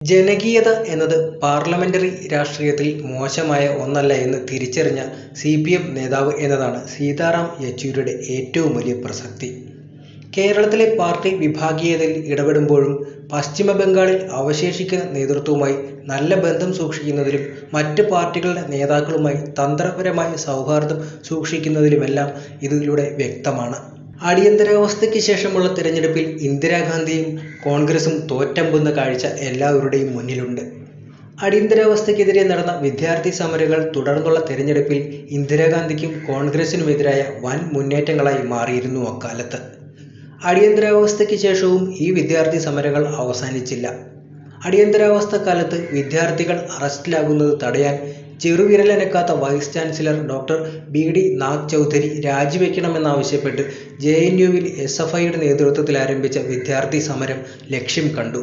ജനകീയത എന്നത് പാർലമെന്ററി രാഷ്ട്രീയത്തിൽ മോശമായ ഒന്നല്ല എന്ന് തിരിച്ചറിഞ്ഞ സിപിഎം നേതാവ് എന്നതാണ് സീതാറാം യെച്ചൂരിയുടെ ഏറ്റവും വലിയ പ്രസക്തി. കേരളത്തിലെ പാർട്ടി വിഭാഗീയതയിൽ ഇടപെടുമ്പോഴും പശ്ചിമ ബംഗാളിൽ അവശേഷിക്കുന്ന നേതൃത്വവുമായി നല്ല ബന്ധം സൂക്ഷിക്കുന്നതിലും മറ്റ് പാർട്ടികളുടെ നേതാക്കളുമായി തന്ത്രപരമായ സൗഹാർദ്ദം സൂക്ഷിക്കുന്നതിലുമെല്ലാം ഇതിലൂടെ വ്യക്തമാണ്. അടിയന്തരാവസ്ഥയ്ക്ക് ശേഷമുള്ള തിരഞ്ഞെടുപ്പിൽ ഇന്ദിരാഗാന്ധിയും കോൺഗ്രസും തോറ്റമ്പുന്ന കാഴ്ച എല്ലാവരുടെയും മുന്നിലുണ്ട്. അടിയന്തരാവസ്ഥയ്ക്കെതിരെ നടന്ന വിദ്യാർത്ഥി സമരങ്ങൾ തുടർന്നുള്ള തിരഞ്ഞെടുപ്പിൽ ഇന്ദിരാഗാന്ധിക്കും കോൺഗ്രസിനുമെതിരായ വൻ മുന്നേറ്റങ്ങളായി മാറിയിരുന്നു അക്കാലത്ത്. അടിയന്തരാവസ്ഥയ്ക്ക് ശേഷവും ഈ വിദ്യാർത്ഥി സമരങ്ങൾ അവസാനിച്ചില്ല. അടിയന്തരാവസ്ഥ കാലത്ത് വിദ്യാർത്ഥികൾ അറസ്റ്റിലാകുന്നത് തടയാൻ ചെറുവിരലനക്കാത്ത vice chancellor doctor BD. Nag Chaudhary രാജിവെക്കണമെന്നാവശ്യപ്പെട്ട് ജെ.എൻ.യുവിൽ എസ്.എഫ്.ഐയുടെ നേതൃത്വത്തിൽ ആരംഭിച്ച വിദ്യാർത്ഥി സമരം ലക്ഷ്യം കണ്ടു.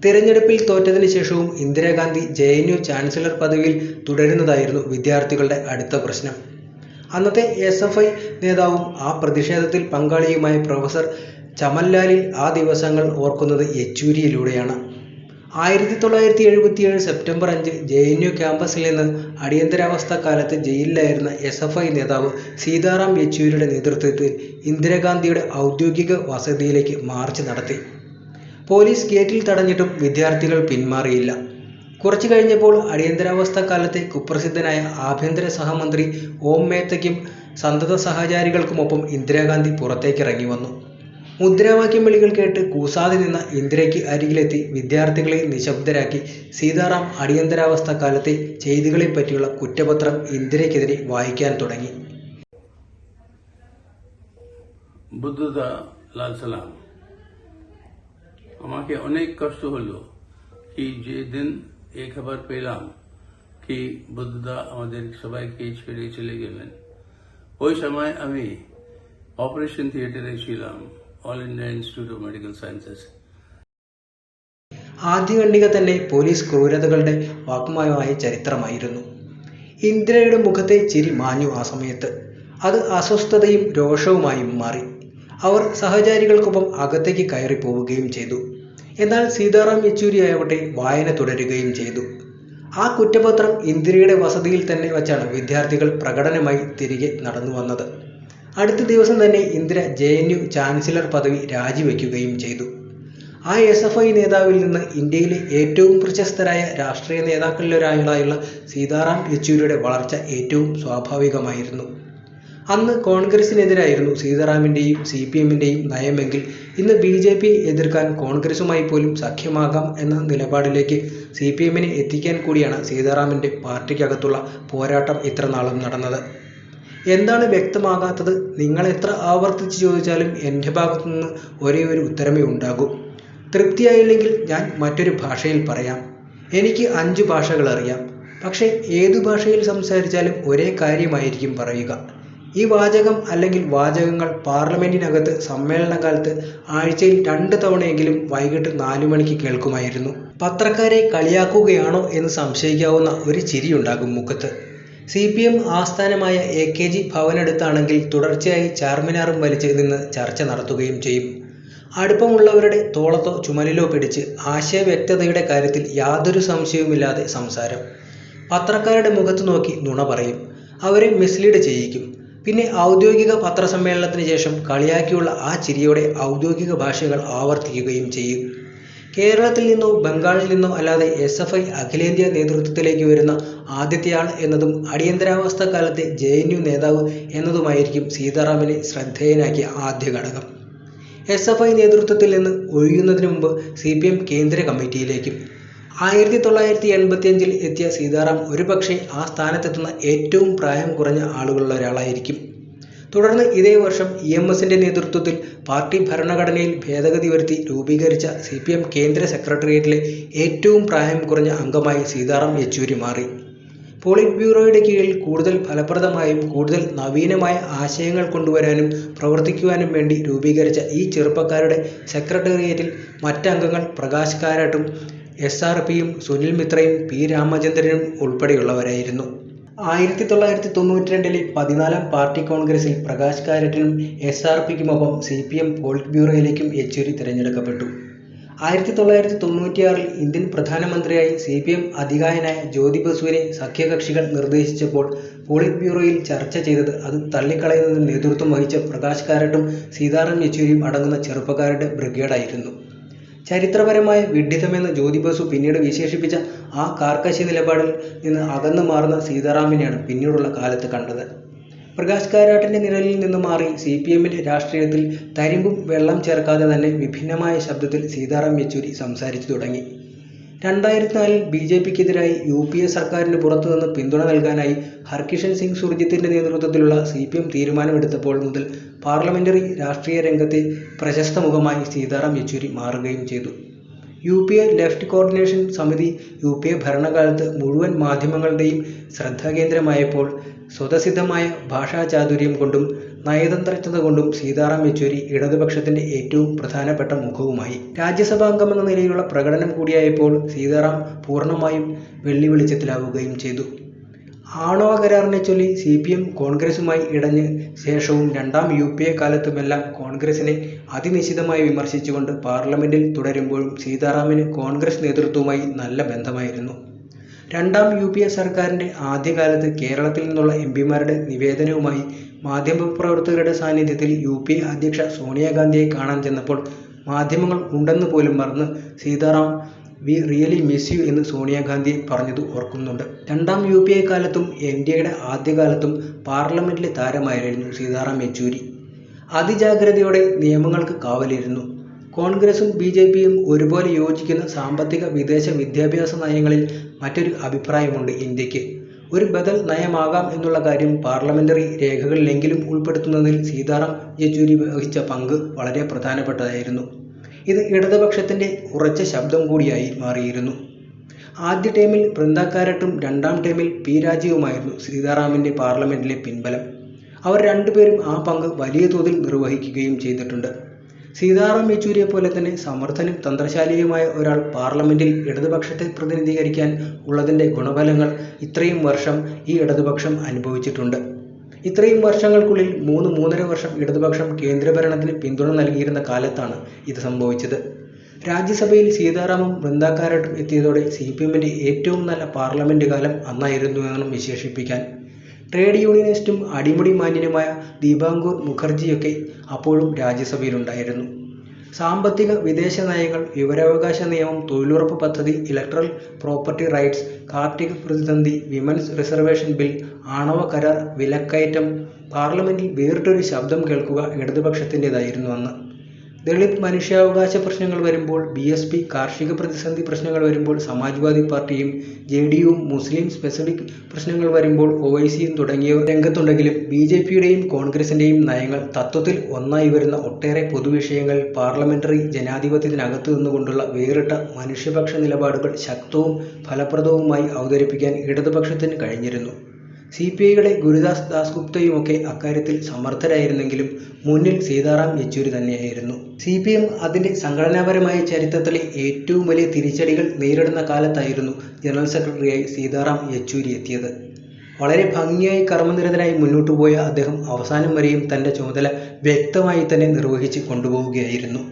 തിരഞ്ഞെടുപ്പിൽ തോറ്റതിന് ശേഷവും ഇന്ദിരാഗാന്ധി ജെ.എൻ.യു ചാൻസലർ പദവിയിൽ തുടരുന്നതായിരുന്നു വിദ്യാർത്ഥികളുടെ അടുത്ത പ്രശ്നം. അന്നത്തെ എസ്.എഫ്.ഐ നേതാവും ആ പ്രതിഷേധത്തിൽ പങ്കാളിയുമായ പ്രൊഫസർ ചമൻലാലിൽ ആ ദിവസങ്ങൾ ഓർക്കുന്നത് യെച്ചൂരിയിലൂടെയാണ്. 1977 സെപ്റ്റംബർ 5 ജെ.എൻ.യു ക്യാമ്പസിൽ നിന്ന് അടിയന്തരാവസ്ഥ കാലത്ത് ജയിലിലായിരുന്ന എസ്.എഫ്.ഐ നേതാവ് സീതാറാം യെച്ചൂരിയുടെ നേതൃത്വത്തിൽ ഇന്ദിരാഗാന്ധിയുടെ ഔദ്യോഗിക വസതിയിലേക്ക് മാർച്ച് നടത്തി. പോലീസ് ഗേറ്റിൽ തടഞ്ഞിട്ടും വിദ്യാർത്ഥികൾ പിന്മാറിയില്ല. കുറച്ചു കഴിഞ്ഞപ്പോൾ അടിയന്തരാവസ്ഥ കാലത്തെ കുപ്രസിദ്ധനായ ആഭ്യന്തര സഹമന്ത്രി ഓം മേത്തയ്ക്കും സന്തത സഹചാരികൾക്കുമൊപ്പം ഇന്ദിരാഗാന്ധി പുറത്തേക്കിറങ്ങി വന്നു. മുദ്രാവാക്യം വിളികൾ കേട്ട് കൂസാതെ നിന്ന ഇന്ദിരയ്ക്ക് അരികിലെത്തി വിദ്യാർത്ഥികളെ നിശബ്ദരാക്കി സീതാറാം അടിയന്തരാവസ്ഥ കാലത്തെ ചെയ്തികളെപ്പറ്റിയുള്ള കുറ്റപത്രം ഇന്ദിരയ്ക്കെതിരെ വായിക്കാൻ തുടങ്ങി. বুদ্ধদা লাল সালাম, আমাকে অনেক কষ্ট হলো কি যেদিন এই খবর পেলাম কি বুদ্ধদা আমাদের সবাইকে ছেড়ে চলে গেলেন। ওই সময় আমি অপারেশন থিয়েটারে ছিলাম, all India institute of medical sciences. ആദ്യ ഖണ്ഡിക തന്നെ പോലീസ് ക്രൂരതകളുടെ വാഗ്മയമായ ചരിത്രമായിരുന്നു. ഇന്ദിരയുടെ മുഖത്തെ ചിരി മാഞ്ഞു ആ സമയത്ത്. അത് അസ്വസ്ഥതയും രോഷവുമായും മാറി. അവർ സഹചാരികൾക്കൊപ്പം അകത്തേക്ക് കയറി പോവുകയും ചെയ്തു. എന്നാൽ സീതാറാം യെച്ചൂരി ആവട്ടെ വായന തുടരുകയും ചെയ്തു. ആ കുറ്റപത്രം ഇന്ദിരയുടെ വസതിയിൽ തന്നെ വച്ചാണ് വിദ്യാർത്ഥികൾ പ്രകടനമായി തിരികെ നടന്നു വന്നത്. അടുത്ത ദിവസം തന്നെ ഇന്ദിര ജെ.എൻ.യു ചാൻസലർ പദവി രാജിവെക്കുകയും ചെയ്തു. ആ എസ്.എഫ്.ഐ നേതാവിൽ നിന്ന് ഇന്ത്യയിലെ ഏറ്റവും പ്രശസ്തരായ രാഷ്ട്രീയ നേതാക്കളിലൊരാളായുള്ള സീതാറാം യെച്ചൂരിയുടെ വളർച്ച ഏറ്റവും സ്വാഭാവികമായിരുന്നു. അന്ന് കോൺഗ്രസിനെതിരായിരുന്നു സീതാറാമിൻ്റെയും സി.പി.എമ്മിൻ്റെയും നയമെങ്കിൽ ഇന്ന് ബി.ജെ.പി എതിർക്കാൻ കോൺഗ്രസുമായി പോലും സഖ്യമാകാം എന്ന നിലപാടിലേക്ക് സി.പി.എമ്മിനെ എത്തിക്കാൻ കൂടിയാണ് സീതാറാമിൻ്റെ പാർട്ടിക്കകത്തുള്ള പോരാട്ടം ഇത്രനാളും നടന്നത്. എന്താണ് വ്യക്തമാകാത്തത്? നിങ്ങൾ എത്ര ആവർത്തിച്ച് ചോദിച്ചാലും എൻ്റെ ഭാഗത്തുനിന്ന് ഒരേ ഒരു ഉത്തരമേ ഉണ്ടാകൂ. തൃപ്തിയായില്ലെങ്കിൽ ഞാൻ മറ്റൊരു ഭാഷയിൽ പറയാം. എനിക്ക് 5 ഭാഷകൾ അറിയാം. പക്ഷേ ഏതു ഭാഷയിൽ സംസാരിച്ചാലും ഒരേ കാര്യമായിരിക്കും പറയുക. ഈ വാചകം അല്ലെങ്കിൽ വാചകങ്ങൾ പാർലമെന്റിനകത്ത് സമ്മേളനകാലത്ത് ആഴ്ചയിൽ 2 തവണയെങ്കിലും വൈകിട്ട് 4 മണിക്ക് കേൾക്കുമായിരുന്നു. പത്രക്കാരെ കളിയാക്കുകയാണോ എന്ന് സംശയിക്കാവുന്ന ഒരു ചിരിയുണ്ടാകും മുഖത്ത്. സി.പി.എം ആസ്ഥാനമായ എ.കെ.ജി ഭവനടുത്താണെങ്കിൽ തുടർച്ചയായി ചാർമിനാറും വലിച്ച് നിന്ന് ചർച്ച നടത്തുകയും ചെയ്യും. അടുപ്പമുള്ളവരുടെ തോളത്തോ ചുമലിലോ പിടിച്ച് ആശയവ്യക്തതയുടെ കാര്യത്തിൽ യാതൊരു സംശയവുമില്ലാതെ സംസാരം. പത്രക്കാരുടെ മുഖത്ത് നോക്കി നുണ പറയും. അവരെ മിസ്ലീഡ് ചെയ്യിക്കും. പിന്നെ ഔദ്യോഗിക പത്രസമ്മേളനത്തിന് ശേഷം കളിയാക്കിയുള്ള ആ ചിരിയോടെ ഔദ്യോഗിക ഭാഷകൾ ആവർത്തിക്കുകയും ചെയ്യും. കേരളത്തിൽ നിന്നോ ബംഗാളിൽ നിന്നോ അല്ലാതെ എസ്.എഫ്.ഐ അഖിലേന്ത്യാ നേതൃത്വത്തിലേക്ക് വരുന്ന ആദ്യത്തെയാൾ എന്നതും അടിയന്തരാവസ്ഥ കാലത്തെ ജെ.എൻ.യു നേതാവ് എന്നതുമായിരിക്കും സീതാറാമിനെ ശ്രദ്ധേയനാക്കിയ ആദ്യ ഘടകം. എസ്.എഫ്.ഐ നേതൃത്വത്തിൽ നിന്ന് ഒഴിയുന്നതിന് മുമ്പ് സി.പി.എം കേന്ദ്ര കമ്മിറ്റിയിലേക്കും. 1985 എത്തിയ സീതാറാം ഒരുപക്ഷെ ആ സ്ഥാനത്തെത്തുന്ന ഏറ്റവും പ്രായം കുറഞ്ഞ ആളുകളിലൊരാളായിരിക്കും. തുടർന്ന് ഇതേ വർഷം ഇ.എം.എസിൻ്റെ നേതൃത്വത്തിൽ പാർട്ടി ഭരണഘടനയിൽ ഭേദഗതി വരുത്തി രൂപീകരിച്ച സി.പി.എം കേന്ദ്ര സെക്രട്ടേറിയറ്റിലെ ഏറ്റവും പ്രായം കുറഞ്ഞ അംഗമായി സീതാറാം യെച്ചൂരി മാറി. പോളിറ്റ് ബ്യൂറോയുടെ കീഴിൽ കൂടുതൽ ഫലപ്രദമായും കൂടുതൽ നവീനമായ ആശയങ്ങൾ കൊണ്ടുവരാനും പ്രവർത്തിക്കുവാനും വേണ്ടി രൂപീകരിച്ച ഈ ചെറുപ്പക്കാരുടെ സെക്രട്ടേറിയറ്റിൽ മറ്റംഗങ്ങൾ പ്രകാശ് കാരാട്ടും എസ്.ആർ.പിയും സുനിൽ മിത്രയും പി. രാമചന്ദ്രനും ഉൾപ്പെടെയുള്ളവരായിരുന്നു. 1992 14-ാം പാർട്ടി കോൺഗ്രസിൽ പ്രകാശ് കാരാട്ടിനും എസ്.ആർ.പിക്കുമൊപ്പം സി.പി.എം പോളിറ്റ് ബ്യൂറോയിലേക്കും യെച്ചൂരി തിരഞ്ഞെടുക്കപ്പെട്ടു. 1996 ഇന്ത്യൻ പ്രധാനമന്ത്രിയായി CPM അധികായനായ ജ്യോതി ബസുവിനെ സഖ്യകക്ഷികൾ നിർദ്ദേശിച്ചപ്പോൾ പോളിറ്റ് ബ്യൂറോയിൽ ചർച്ച ചെയ്തത് അത് തള്ളിക്കളയുന്നതിന് നേതൃത്വം വഹിച്ച പ്രകാശ് കാരാട്ടും സീതാറാം യെച്ചൂരിയും അടങ്ങുന്ന ചെറുപ്പക്കാരുടെ ബ്രിഗേഡായിരുന്നു. ചരിത്രപരമായ വിഡ്ഢിത്തമെന്ന് ജ്യോതി ബസു പിന്നീട് വിശേഷിപ്പിച്ച ആ കാർക്കശ്യ നിലപാടിൽ നിന്ന് അകന്നു മാറുന്ന സീതാറാമിനെയാണ് പിന്നീടുള്ള കാലത്ത് കണ്ടത്. പ്രകാശ് കാരാട്ടിന്റെ നിഴലിൽ നിന്ന് മാറി CPMന്റെ രാഷ്ട്രീയത്തിൽ തരിമ്പും വെള്ളം ചേർക്കാതെ തന്നെ വിഭിന്നമായ ശബ്ദത്തിൽ സീതാറാം യെച്ചൂരി സംസാരിച്ചു തുടങ്ങി. 2004 BJPക്കെതിരായി UPA സർക്കാരിന് പുറത്തുനിന്ന് പിന്തുണ നൽകാനായി ഹർകിഷൻ സിംഗ് സുർജിത്തിന്റെ നേതൃത്വത്തിലുള്ള CPM തീരുമാനമെടുത്തപ്പോൾ മുതൽ പാർലമെന്ററി രാഷ്ട്രീയ രംഗത്തെ പ്രശസ്ത മുഖമായി സീതാറാം യെച്ചൂരി മാറുകയും ചെയ്തു. UPA ലെഫ്റ്റ് കോർഡിനേഷൻ സമിതി UPA ഭരണകാലത്ത് മുഴുവൻ മാധ്യമങ്ങളുടെയും ശ്രദ്ധാകേന്ദ്രമായപ്പോൾ സ്വതസിദ്ധമായ ഭാഷാചാതുര്യം കൊണ്ടും നയതന്ത്രജ്ഞത കൊണ്ടും സീതാറാം യെച്ചൂരി ഇടതുപക്ഷത്തിന്റെ ഏറ്റവും പ്രധാനപ്പെട്ട മുഖവുമായി. രാജ്യസഭാംഗമെന്ന നിലയിലുള്ള പ്രകടനം കൂടിയായപ്പോൾ സീതാറാം പൂർണ്ണമായും വെള്ളിവെളിച്ചത്തിലാവുകയും ചെയ്തു. ആണവ കരാറിനെ ചൊല്ലി CPM കോൺഗ്രസുമായി ഇടഞ്ഞ ശേഷവും രണ്ടാം UPA കാലത്തുമെല്ലാം കോൺഗ്രസിനെ അതിനിശിതമായി വിമർശിച്ചുകൊണ്ട് പാർലമെന്റിൽ തുടരുമ്പോഴും സീതാറാമിന് കോൺഗ്രസ് നേതൃത്വവുമായി നല്ല ബന്ധമായിരുന്നു. രണ്ടാം UPA സർക്കാരിന്റെ ആദ്യകാലത്ത് കേരളത്തിൽ നിന്നുള്ള MPമാരുടെ നിവേദനവുമായി മാധ്യമപ്രവർത്തകരുടെ സാന്നിധ്യത്തിൽ UPA അധ്യക്ഷ സോണിയാഗാന്ധിയെ കാണാൻ ചെന്നപ്പോൾ മാധ്യമങ്ങൾ ഉണ്ടെന്ന് പോലും മറന്ന് Sitaram "V really miss you" എന്ന് സോണിയാഗാന്ധിയെ പറഞ്ഞത് ഓർക്കുന്നുണ്ട്. രണ്ടാം UPA കാലത്തും NDAയുടെ ആദ്യകാലത്തും പാർലമെന്റിലെ താരമായിരുന്നു സീതാറാം യെച്ചൂരി. അതിജാഗ്രതയോടെ നിയമങ്ങൾക്ക് കാവലിരുന്നു. കോൺഗ്രസും BJPയും ഒരുപോലെ യോജിക്കുന്ന സാമ്പത്തിക വിദേശ വിദ്യാഭ്യാസ നയങ്ങളിൽ മറ്റൊരു അഭിപ്രായമുണ്ട് ഇന്ത്യക്ക്. ഒരു ബദൽ നയമാകാം എന്നുള്ള കാര്യം പാർലമെന്ററി രേഖകളിലെങ്കിലും ഉൾപ്പെടുത്തുന്നതിൽ സീതാറാം യെച്ചൂരി വഹിച്ച പങ്ക് വളരെ പ്രധാനപ്പെട്ടതായിരുന്നു. ഇത് ഇടതുപക്ഷത്തിന്റെ ഉറച്ച ശബ്ദം കൂടിയായി മാറിയിരുന്നു. ആദ്യ ടേമിൽ ബൃന്ദ കാരാട്ടും രണ്ടാം ടേമിൽ P രാജീവുമായിരുന്നു സീതാറാമിന്റെ പാർലമെന്റിലെ പിൻബലം. അവർ രണ്ടുപേരും ആ പങ്ക് വലിയ തോതിൽ നിർവഹിക്കുകയും ചെയ്തിട്ടുണ്ട്. സീതാറാം യെച്ചൂരിയെ പോലെ തന്നെ സമർത്ഥനും തന്ത്രശാലിയുമായ ഒരാൾ പാർലമെന്റിൽ ഇടതുപക്ഷത്തെ പ്രതിനിധീകരിക്കാൻ ഉള്ളതിന്റെ ഗുണഫലങ്ങൾ ഇത്രയും വർഷം ഈ ഇടതുപക്ഷം അനുഭവിച്ചിട്ടുണ്ട്. ഇത്രയും വർഷങ്ങൾക്കുള്ളിൽ 3-3.5 വർഷം ഇടതുപക്ഷം കേന്ദ്രഭരണത്തിന് പിന്തുണ നൽകിയിരുന്ന കാലത്താണ് ഇത് സംഭവിച്ചത്. രാജ്യസഭയിൽ സീതാറാമും ബൃന്ദ കാരാട്ടും എത്തിയതോടെ CPMന്റെ ഏറ്റവും നല്ല പാർലമെന്റ് കാലം അന്നായിരുന്നു വേണം വിശേഷിപ്പിക്കാൻ. ട്രേഡ് യൂണിയനിസ്റ്റും അടിമുടി മാന്യനുമായ ദീപാങ്കുർ മുഖർജിയൊക്കെ അപ്പോഴും രാജ്യസഭയിലുണ്ടായിരുന്നു. സാമ്പത്തിക വിദേശ നയങ്ങൾ, വിവരാവകാശ നിയമം, തൊഴിലുറപ്പ് പദ്ധതി, ഇലക്ട്രൽ പ്രോപ്പർട്ടി റൈറ്റ്സ്, കാർഷിക പ്രതിസന്ധി, വിമൻസ് റിസർവേഷൻ ബിൽ, ആണവ കരാർ, വിലക്കയറ്റം, പാർലമെന്റിൽ വേറിട്ടൊരു ശബ്ദം കേൾക്കുക ഇടതുപക്ഷത്തിൻ്റെതായിരുന്നു അന്ന്. ദളിത് മനുഷ്യാവകാശ പ്രശ്നങ്ങൾ വരുമ്പോൾ BSP, കാർഷിക പ്രതിസന്ധി പ്രശ്നങ്ങൾ വരുമ്പോൾ സമാജ്വാദി പാർട്ടിയും JDUവും, മുസ്ലിം സ്പെസിഫിക് പ്രശ്നങ്ങൾ വരുമ്പോൾ OICയും തുടങ്ങിയവർ രംഗത്തുണ്ടെങ്കിലും BJPയുടെയും കോൺഗ്രസിന്റെയും നയങ്ങൾ തത്വത്തിൽ ഒന്നായി വരുന്ന ഒട്ടേറെ പൊതുവിഷയങ്ങളിൽ പാർലമെന്ററി ജനാധിപത്യത്തിനകത്തു നിന്നുകൊണ്ടുള്ള വേറിട്ട മനുഷ്യപക്ഷ നിലപാടുകൾ ശക്തവും ഫലപ്രദവുമായി അവതരിപ്പിക്കാൻ ഇടതുപക്ഷത്തിന് കഴിഞ്ഞിരുന്നു. CPIയുടെ ഗുരുദാസ് ദാസ്ഗുപ്തയുമൊക്കെ അക്കാര്യത്തിൽ സമർത്ഥരായിരുന്നെങ്കിലും മുന്നിൽ സീതാറാം യെച്ചൂരി തന്നെയായിരുന്നു. CPM അതിന്റെ സംഘടനാപരമായ ചരിത്രത്തിലെ ഏറ്റവും വലിയ തിരിച്ചടികൾ നേരിടുന്ന കാലത്തായിരുന്നു ജനറൽ സെക്രട്ടറിയായി സീതാറാം യെച്ചൂരി എത്തിയത്. വളരെ ഭംഗിയായി കർമ്മനിരതനായി മുന്നോട്ടുപോയ അദ്ദേഹം അവസാനം വരെയും തന്റെ ചുമതല വ്യക്തമായി തന്നെ നിർവഹിച്ച് കൊണ്ടുപോവുകയായിരുന്നു.